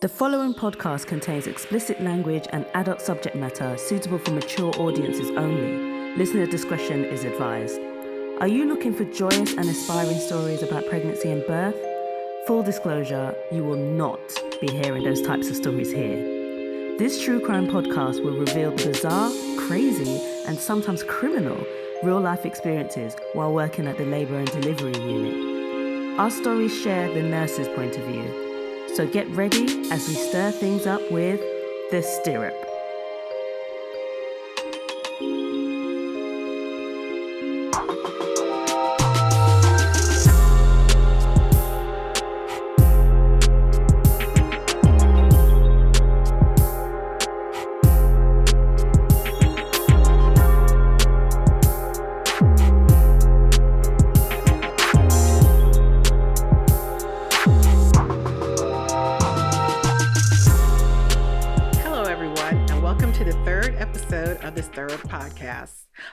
The following podcast contains explicit language and adult subject matter suitable for mature audiences only. Listener discretion is advised. Are you looking for joyous and inspiring stories about pregnancy and birth? Full disclosure, you will not be hearing those types of stories here. This true crime podcast will reveal bizarre, crazy, and sometimes criminal real-life experiences while working at the labour and delivery unit. Our stories share the nurse's point of view. So get ready as we stir things up with the Stirrup.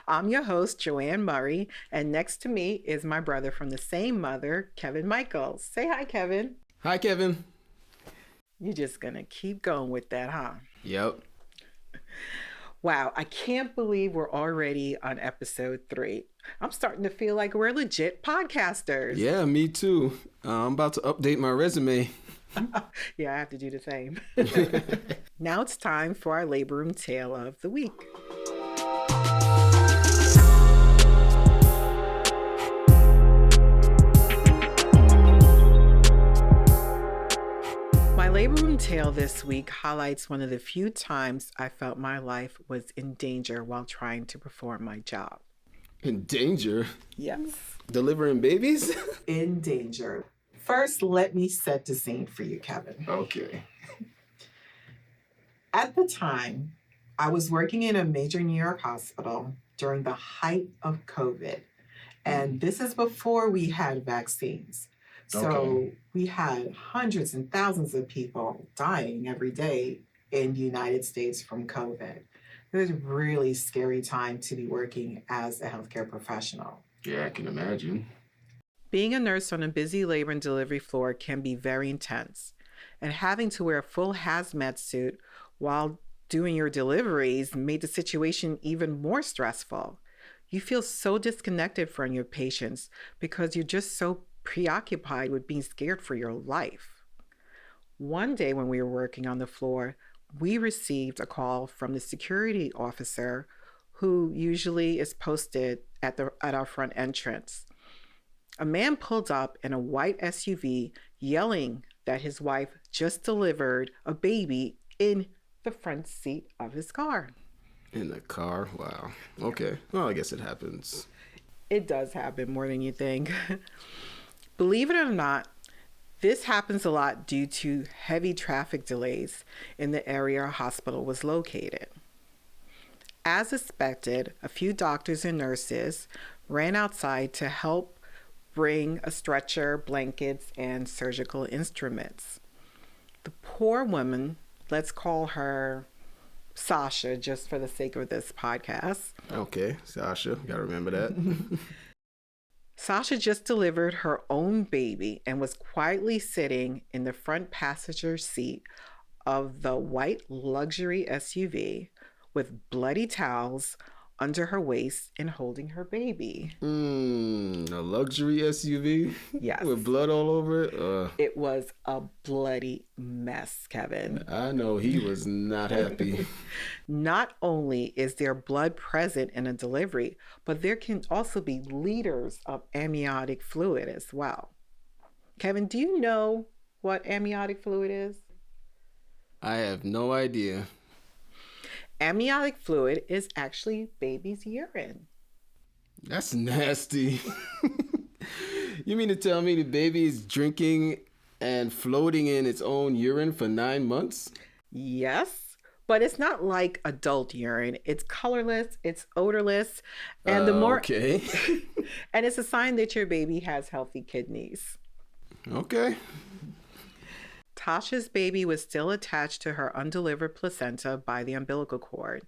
I'm your host, Joanne Murray, and next to me is my brother from the same mother, Kevin Michaels. Say hi, Kevin. Hi, Kevin. You're just going to keep going with that, huh? Yep. Wow, I can't believe we're already on episode 3. I'm starting to feel like we're legit podcasters. Yeah, me too. I'm about to update my resume. Yeah, I have to do the same. Now it's time for our labor room tale of the week. My labor room tale this week highlights one of the few times I felt my life was in danger while trying to perform my job. In danger? Yes. Delivering babies? In danger. First, let me set the scene for you, Kevin. Okay. At the time, I was working in a major New York hospital during the height of COVID. And this is before we had vaccines. So we had hundreds and thousands of people dying every day in the United States from COVID. It was a really scary time to be working as a healthcare professional. Yeah, I can imagine. Being a nurse on a busy labor and delivery floor can be very intense. And having to wear a full hazmat suit while doing your deliveries made the situation even more stressful. You feel so disconnected from your patients because you're just so preoccupied with being scared for your life. One day when we were working on the floor, we received a call from the security officer who usually is posted at our front entrance. A man pulled up in a white SUV yelling that his wife just delivered a baby in the front seat of his car. In the car? Wow. Okay. Well, I guess it happens. It does happen more than you think. Believe it or not, this happens a lot due to heavy traffic delays in the area our hospital was located. As expected, a few doctors and nurses ran outside to help bring a stretcher, blankets, and surgical instruments. The poor woman, let's call her Sasha, just for the sake of this podcast. Okay, Sasha, gotta remember that. Sasha just delivered her own baby and was quietly sitting in the front passenger seat of the white luxury SUV with bloody towels under her waist and holding her baby. A luxury SUV? Yes. With blood all over it? It was a bloody mess, Kevin. I know he was not happy. Not only is there blood present in a delivery, but there can also be liters of amniotic fluid as well. Kevin, do you know what amniotic fluid is? I have no idea. Amniotic fluid is actually baby's urine. That's nasty. You mean to tell me the baby is drinking and floating in its own urine for 9 months? Yes, but it's not like adult urine. It's colorless, it's odorless, and the more okay. and it's a sign that your baby has healthy kidneys. Okay. Tasha's baby was still attached to her undelivered placenta by the umbilical cord.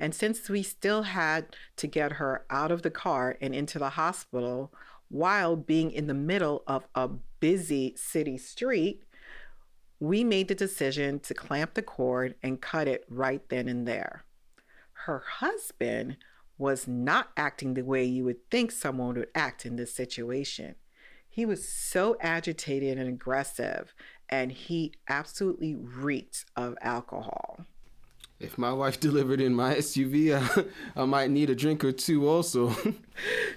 And since we still had to get her out of the car and into the hospital while being in the middle of a busy city street, We made the decision to clamp the cord and cut it right then and there. Her husband was not acting the way you would think someone would act in this situation. He was so agitated and aggressive, and he absolutely reeked of alcohol. If my wife delivered in my SUV, I might need a drink or two also.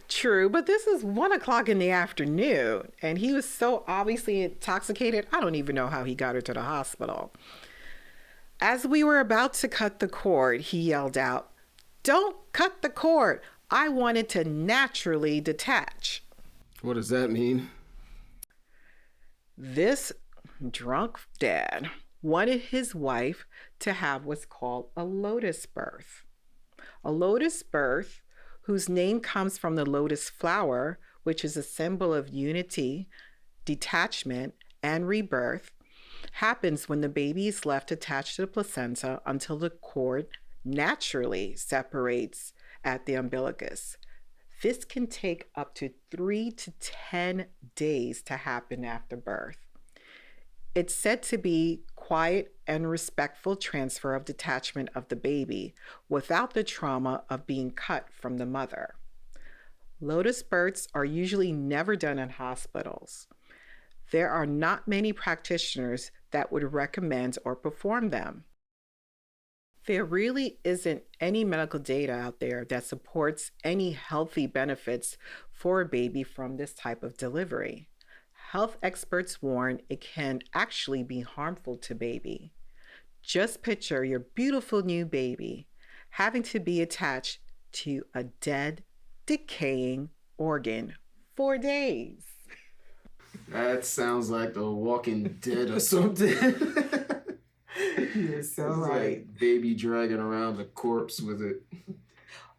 True, but this is 1:00 in the afternoon, and he was so obviously intoxicated, I don't even know how he got her to the hospital. As we were about to cut the cord, he yelled out, "Don't cut the cord. I want it to naturally detach." What does that mean? This drunk dad wanted his wife to have what's called a lotus birth. A lotus birth, whose name comes from the lotus flower, which is a symbol of unity, detachment, and rebirth, happens when the baby is left attached to the placenta until the cord naturally separates at the umbilicus. This can take up to 3 to 10 days to happen after birth. It's said to be quiet and respectful transfer of detachment of the baby without the trauma of being cut from the mother. Lotus births are usually never done in hospitals. There are not many practitioners that would recommend or perform them. There really isn't any medical data out there that supports any healthy benefits for a baby from this type of delivery. Health experts warn it can actually be harmful to baby. Just picture your beautiful new baby having to be attached to a dead, decaying organ for days. That sounds like The Walking Dead or something. You're so right. Like baby dragging around a corpse with it.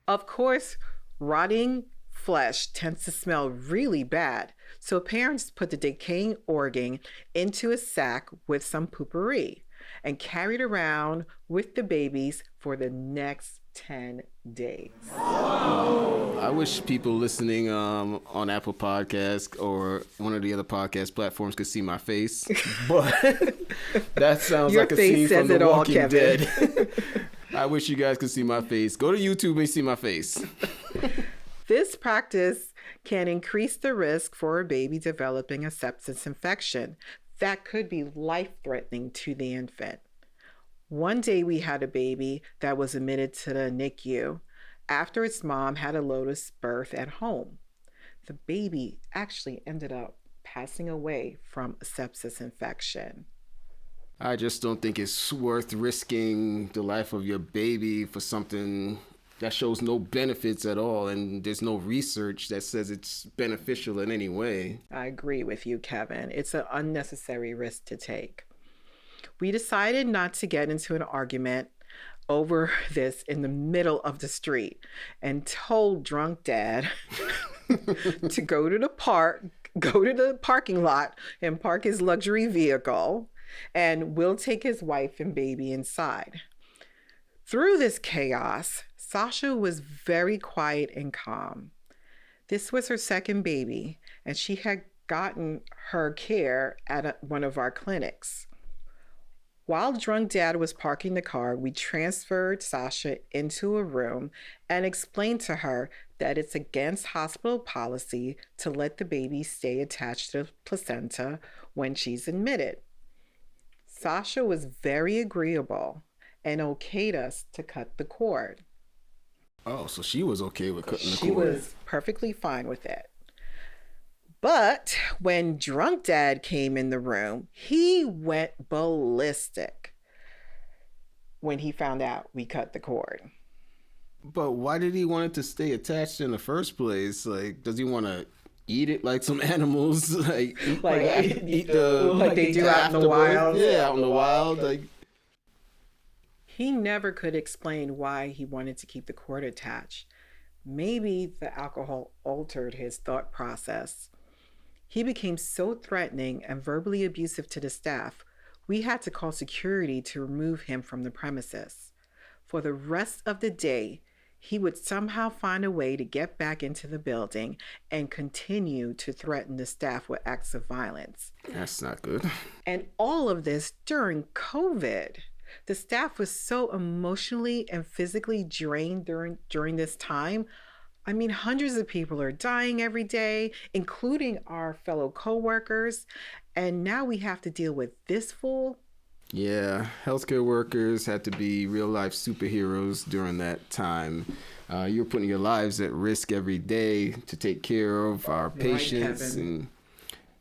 Of course, rotting flesh tends to smell really bad, so parents put the decaying organ into a sack with some poopery and carry it around with the babies for the next 10 days. I wish people listening on Apple Podcasts or one of the other podcast platforms could see my face, but that sounds Your like a face scene says from The it all, Walking Kevin. Dead. I wish you guys could see my face. Go to YouTube and see my face. This practice can increase the risk for a baby developing a sepsis infection that could be life-threatening to the infant. One day we had a baby that was admitted to the NICU after its mom had a lotus birth at home. The baby actually ended up passing away from a sepsis infection. I just don't think it's worth risking the life of your baby for something that shows no benefits at all, and there's no research that says it's beneficial in any way. I agree with you, Kevin. It's an unnecessary risk to take. We decided not to get into an argument over this in the middle of the street and told drunk dad to go to the parking lot and park his luxury vehicle, and we'll take his wife and baby inside. Through this chaos, Sasha was very quiet and calm. This was her second baby, and she had gotten her care at one of our clinics. While drunk dad was parking the car, we transferred Sasha into a room and explained to her that it's against hospital policy to let the baby stay attached to the placenta when she's admitted. Sasha was very agreeable and okayed us to cut the cord. Oh, so she was okay with cutting the cord. She was perfectly fine with it. But when drunk dad came in the room, he went ballistic when he found out we cut the cord. But why did he want it to stay attached in the first place? Like, does he want to eat it like some animals? Like eat the like they do out in the wild? Yeah, out in the wild. Like, he never could explain why he wanted to keep the cord attached. Maybe the alcohol altered his thought process. He became so threatening and verbally abusive to the staff, we had to call security to remove him from the premises. For the rest of the day, he would somehow find a way to get back into the building and continue to threaten the staff with acts of violence. That's not good. And all of this during COVID. The staff was so emotionally and physically drained during this time. I mean, hundreds of people are dying every day, including our fellow coworkers. And now we have to deal with this fool. Yeah, healthcare workers had to be real life superheroes during that time. You're putting your lives at risk every day to take care of our patients. And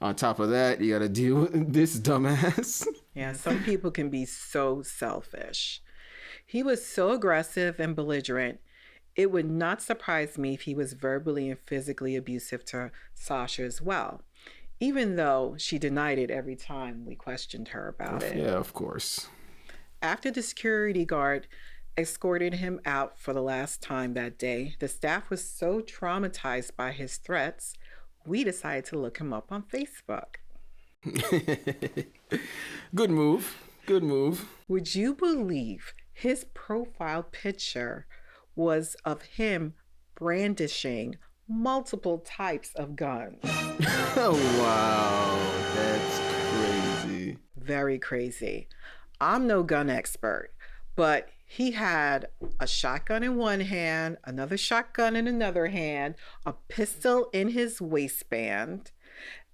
on top of that, you got to deal with this dumbass. Yeah, some people can be so selfish. He was so aggressive and belligerent. It would not surprise me if he was verbally and physically abusive to Sasha as well, even though she denied it every time we questioned her about it. Yeah, of course. After the security guard escorted him out for the last time that day, the staff was so traumatized by his threats, we decided to look him up on Facebook. Good move. Good move. Would you believe his profile picture was of him brandishing multiple types of guns? Oh, wow. That's crazy. Very crazy. I'm no gun expert, but he had a shotgun in one hand, another shotgun in another hand, a pistol in his waistband.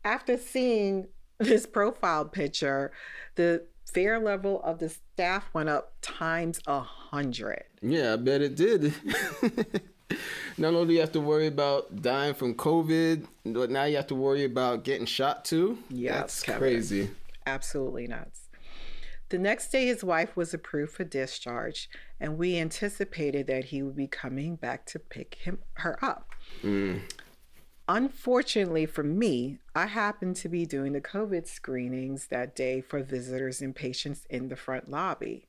After seeing this profile picture, the fear level of the staff went up times 100. Yeah, I bet it did. Not only do you have to worry about dying from COVID, but now you have to worry about getting shot too. Yeah, that's crazy. Absolutely nuts. The next day, his wife was approved for discharge, and we anticipated that he would be coming back to pick her up. Unfortunately for me, I happened to be doing the COVID screenings that day for visitors and patients in the front lobby,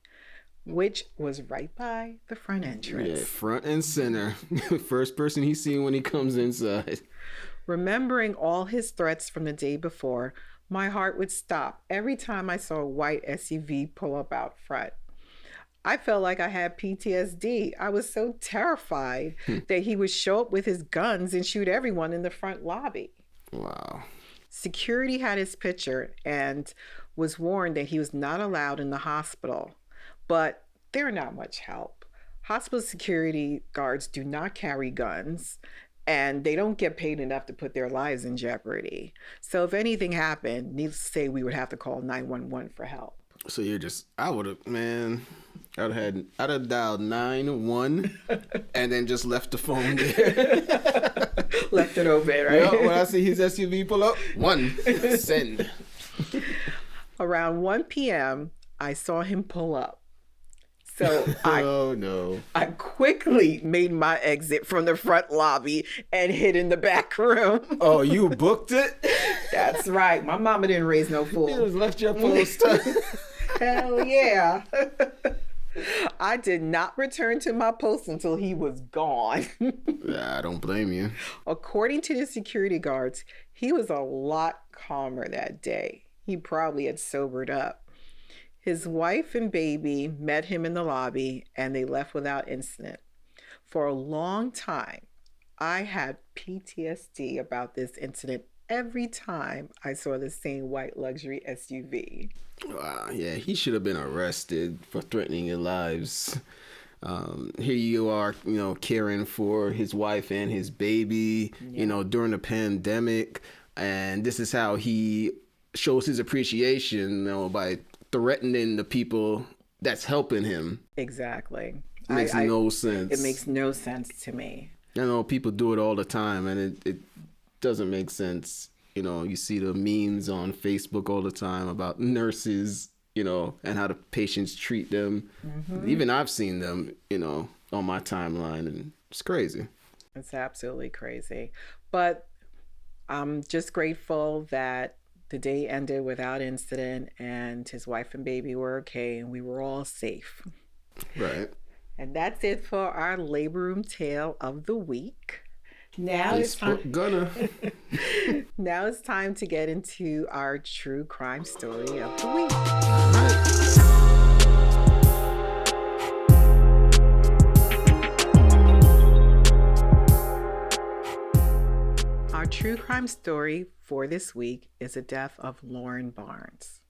which was right by the front entrance. Yeah, front and center. First person he's seen when he comes inside. Remembering all his threats from the day before, my heart would stop every time I saw a white SUV pull up out front. I felt like I had PTSD. I was so terrified that he would show up with his guns and shoot everyone in the front lobby. Wow. Security had his picture and was warned that he was not allowed in the hospital. But they're not much help. Hospital security guards do not carry guns, and they don't get paid enough to put their lives in jeopardy. So if anything happened, needless to say, we would have to call 911 for help. So I'd have dialed 911 and then just left the phone there. Left it open, right? Yeah, when I see his SUV pull up, send. Around 1 p.m., I saw him pull up. So I quickly made my exit from the front lobby and hid in the back room. Oh, you booked it? That's right. My mama didn't raise no fool. You just left your post. Hell yeah. I did not return to my post until he was gone. I don't blame you. According to the security guards, he was a lot calmer that day. He probably had sobered up. His wife and baby met him in the lobby and they left without incident. For a long time, I had PTSD about this incident every time I saw the same white luxury SUV. Wow, yeah, he should have been arrested for threatening your lives. Here you are, caring for his wife and his baby, during the pandemic. And this is how he shows his appreciation, by threatening the people that's helping him. Exactly. It makes no sense. It makes no sense to me. I know people do it all the time, and it doesn't make sense. You see the memes on Facebook all the time about nurses, and how the patients treat them. Mm-hmm. Even I've seen them, on my timeline, and it's crazy. It's absolutely crazy. But I'm just grateful that the day ended without incident and his wife and baby were okay and we were all safe. Right. And that's it for our labor room tale of the week. Now it's time to get into our true crime story of the week. All right. crime story for this week is the death of Lauren Barnes.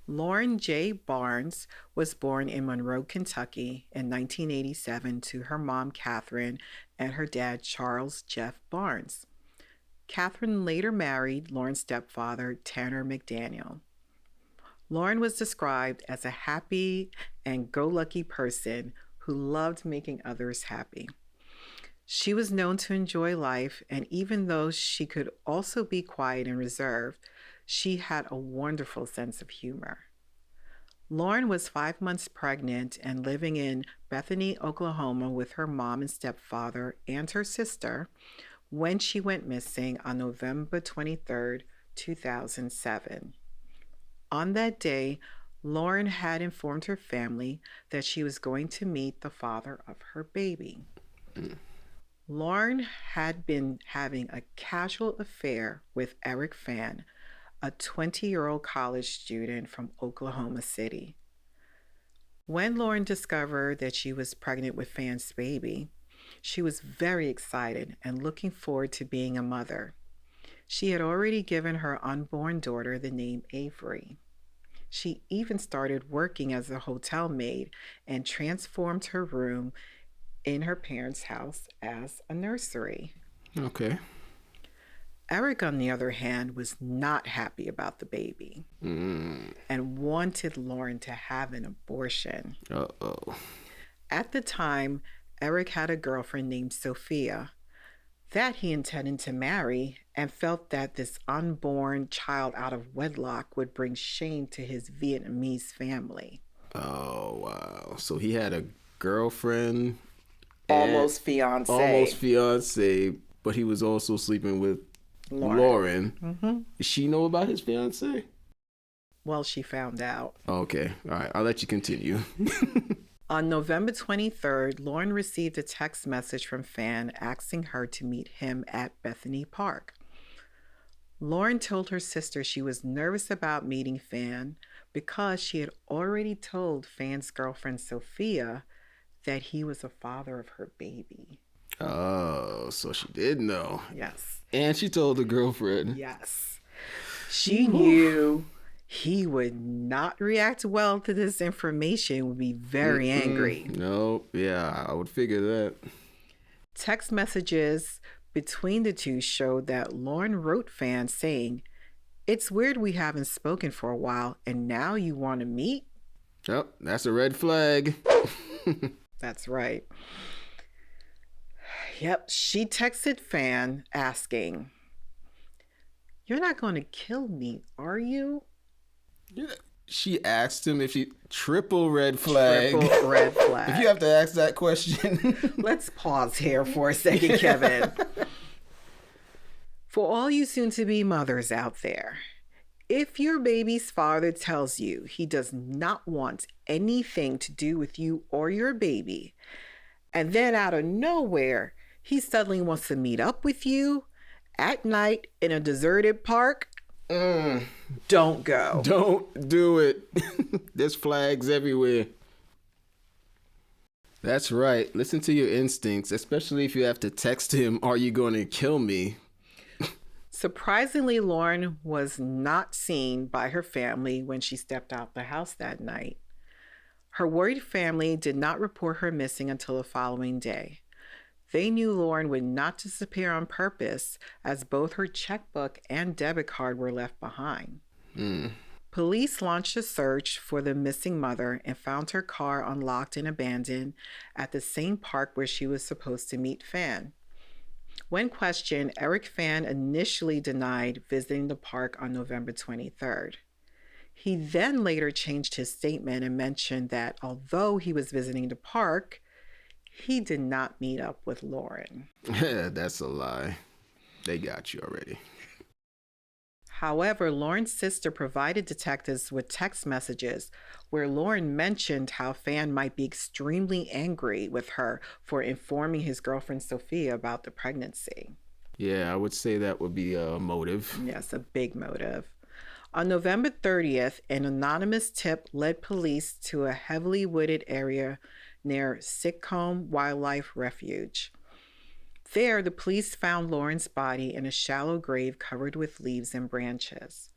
Lauren J. Barnes was born in Monroe, Kentucky in 1987 to her mom, Catherine, and her dad, Charles Jeff Barnes. Catherine later married Lauren's stepfather, Tanner McDaniel. Lauren was described as a happy and go-lucky person who loved making others happy. She was known to enjoy life, and even though she could also be quiet and reserved, she had a wonderful sense of humor. Lauren was 5 months pregnant and living in Bethany, Oklahoma with her mom and stepfather and her sister when she went missing on November 23, 2007. On that day, Lauren had informed her family that she was going to meet the father of her baby. Lauren had been having a casual affair with Eric Phan, a 20-year-old college student from Oklahoma City. When Lauren discovered that she was pregnant with Phan's baby, she was very excited and looking forward to being a mother. She had already given her unborn daughter the name Avery. She even started working as a hotel maid and transformed her room in her parents' house as a nursery. Okay. Eric, on the other hand, was not happy about the baby and wanted Lauren to have an abortion. Uh-oh. At the time, Eric had a girlfriend named Sophia that he intended to marry and felt that this unborn child out of wedlock would bring shame to his Vietnamese family. Oh, wow. So he had a girlfriend. Almost fiance, but he was also sleeping with Lauren. Mm-hmm. Does she know about his fiance? Well, she found out. Okay. All right. I'll let you continue. On November 23rd, Lauren received a text message from Phan asking her to meet him at Bethany Park. Lauren told her sister she was nervous about meeting Phan because she had already told Phan's girlfriend Sophia that he was the father of her baby. Oh, so she did know. Yes. And she told the girlfriend. Yes. She knew he would not react well to this information, would be very angry. No, yeah, I would figure that. Text messages between the two showed that Lauren wrote Phan saying, "It's weird we haven't spoken for a while, and now you want to meet?" Yep, that's a red flag. That's right. Yep, she texted Phan asking, "You're not going to kill me, are you?" Yeah. She asked him if he... Triple red flag. Triple red flag. If you have to ask that question. Let's pause here for a second, Kevin. For all you soon-to-be mothers out there, if your baby's father tells you he does not want anything to do with you or your baby, and then out of nowhere, he suddenly wants to meet up with you at night in a deserted park, don't go. Don't do it. There's flags everywhere. That's right. Listen to your instincts, especially if you have to text him, "Are you going to kill me?" Surprisingly, Lauren was not seen by her family when she stepped out the house that night. Her worried family did not report her missing until the following day. They knew Lauren would not disappear on purpose, as both her checkbook and debit card were left behind. Police launched a search for the missing mother and found her car unlocked and abandoned at the same park where she was supposed to meet Phan. When questioned, Eric Phan initially denied visiting the park on November 23rd. He then later changed his statement and mentioned that although he was visiting the park, he did not meet up with Lauren. That's a lie. They got you already. However, Lauren's sister provided detectives with text messages where Lauren mentioned how Phan might be extremely angry with her for informing his girlfriend Sophia about the pregnancy. Yeah, I would say that would be a motive. Yes, a big motive. On November 30th, an anonymous tip led police to a heavily wooded area near Siccombe Wildlife Refuge. There, the police found Lauren's body in a shallow grave covered with leaves and branches.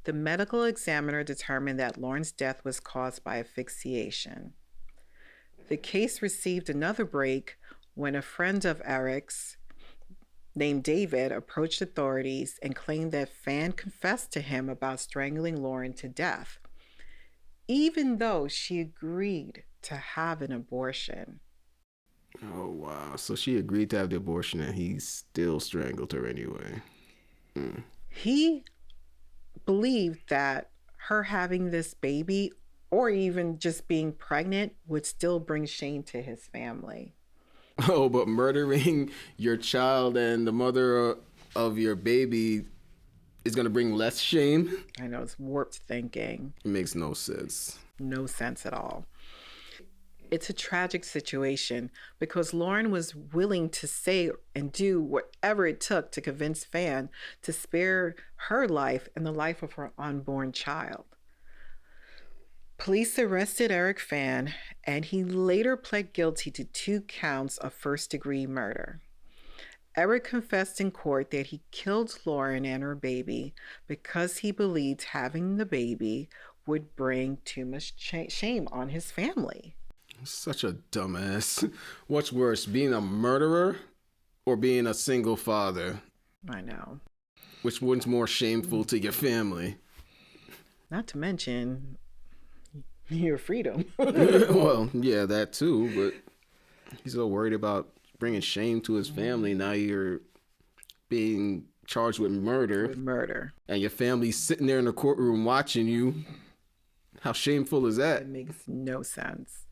The medical examiner determined that Lauren's death was caused by asphyxiation. The case received another break when a friend of Eric's, named David, approached authorities and claimed that Phan confessed to him about strangling Lauren to death, even though she agreed to have an abortion. Oh, wow. So she agreed to have the abortion and he still strangled her anyway. He believed that her having this baby or even just being pregnant would still bring shame to his family. Oh, but murdering your child and the mother of your baby is going to bring less shame? I know, it's warped thinking. It makes no sense. No sense at all. It's a tragic situation because Lauren was willing to say and do whatever it took to convince Phan to spare her life and the life of her unborn child. Police arrested Eric Phan, and he later pled guilty to 2 counts of first-degree murder. Eric confessed in court that he killed Lauren and her baby because he believed having the baby would bring too much shame on his family. Such a dumbass. What's worse, being a murderer or being a single father? I know. Which one's more shameful to your family? Not to mention your freedom. Well, yeah, that too, but he's so worried about bringing shame to his family. Now you're being charged with murder. Murder. And your family's sitting there in the courtroom watching you. How shameful is that? It makes no sense.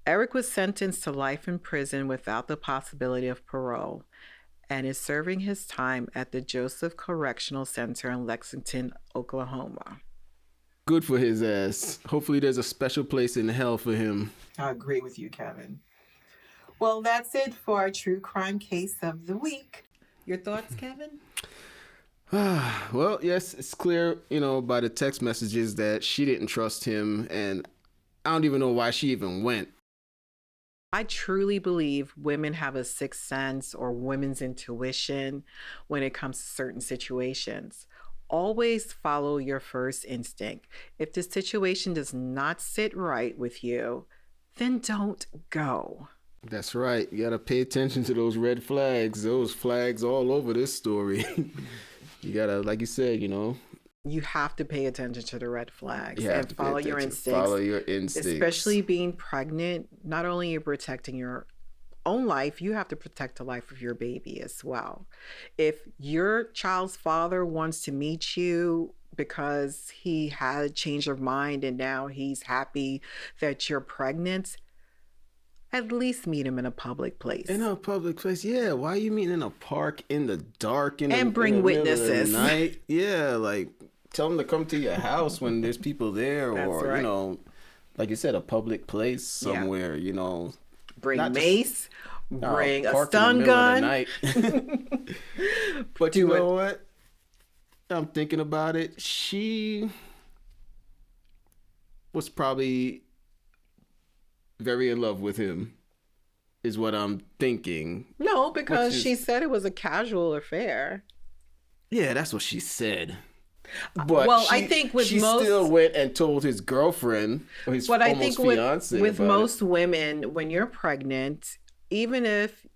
Eric was sentenced to life in prison without the possibility of parole and is serving his time at the Joseph Correctional Center in Lexington, Oklahoma. Good for his ass. Hopefully there's a special place in hell for him. I agree with you, Kevin. Well, that's it for our true crime case of the week. Your thoughts, Kevin? Well, yes, it's clear, by the text messages that she didn't trust him, and I don't even know why she even went. I truly believe women have a sixth sense or women's intuition when it comes to certain situations. Always follow your first instinct. If the situation does not sit right with you, then don't go. That's right. You got to pay attention to those red flags. Those flags all over this story. You got to, like you said, You have to pay attention to the red flags and follow your instincts. Follow your instincts. Especially being pregnant, not only are you protecting your own life, you have to protect the life of your baby as well. If your child's father wants to meet you because he had a change of mind and now he's happy that you're pregnant, at least meet him in a public place. In a public place, yeah. Why are you meeting in a park in the dark and bring witnesses? Night? Yeah, like tell them to come to your house when there's people there, or right. Like you said, a public place somewhere. Bring mace, bring a stun gun. But you know what? I'm thinking about it. She was probably very in love with him, is what I'm thinking. No, because she said it was a casual affair. Yeah, that's what she said. But I think she still went and told his girlfriend, or his almost fiance. With most women, when you're pregnant, even if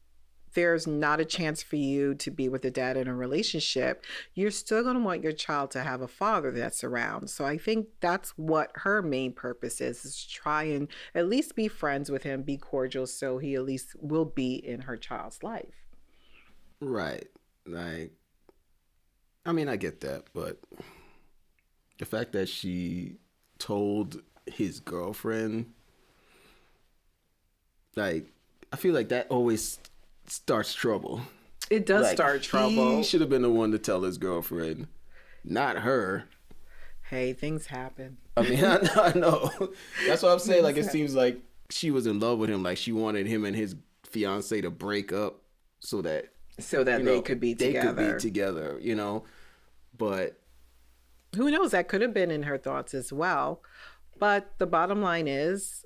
there's not a chance for you to be with a dad in a relationship, you're still going to want your child to have a father that's around. So I think that's what her main purpose is try and at least be friends with him, be cordial, so he at least will be in her child's life. Right. Like, I mean, I get that, but the fact that she told his girlfriend, like, I feel like that always starts trouble. It does start trouble. He should have been the one to tell his girlfriend, not her. Hey, things happen. I mean, I know. That's what I'm saying. Like, it seems like she was in love with him. Like, she wanted him and his fiance to break up so that they could be together. They could be together, But who knows? That could have been in her thoughts as well. But the bottom line is,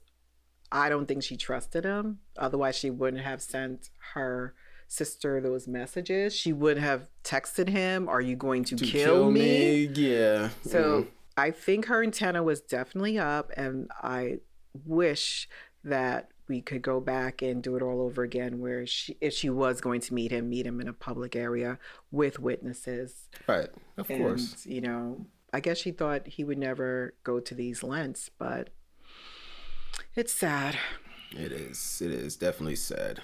I don't think she trusted him. Otherwise, she wouldn't have sent her sister those messages, she would have texted him, "Are you going to kill me?" Yeah. So I think her antenna was definitely up, and I wish that we could go back and do it all over again, where if she was going to meet him in a public area with witnesses. Right. Of course. You know, I guess she thought he would never go to these lengths, but it's sad. It is. It is definitely sad.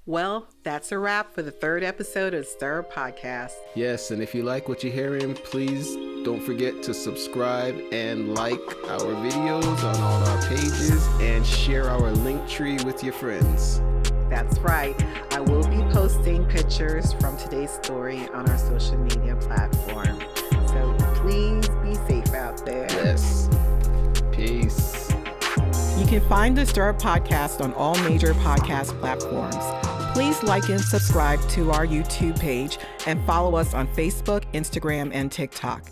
Well, that's a wrap for the 3rd episode of Stirrup Podcast. Yes, and if you like what you're hearing, please don't forget to subscribe and like our videos on all our pages and share our link tree with your friends. That's right. I will be posting pictures from today's story on our social media platform. So please be safe out there. Yes. Peace. You can find the Stirrup Podcast on all major podcast platforms. Please like and subscribe to our YouTube page and follow us on Facebook, Instagram, and TikTok.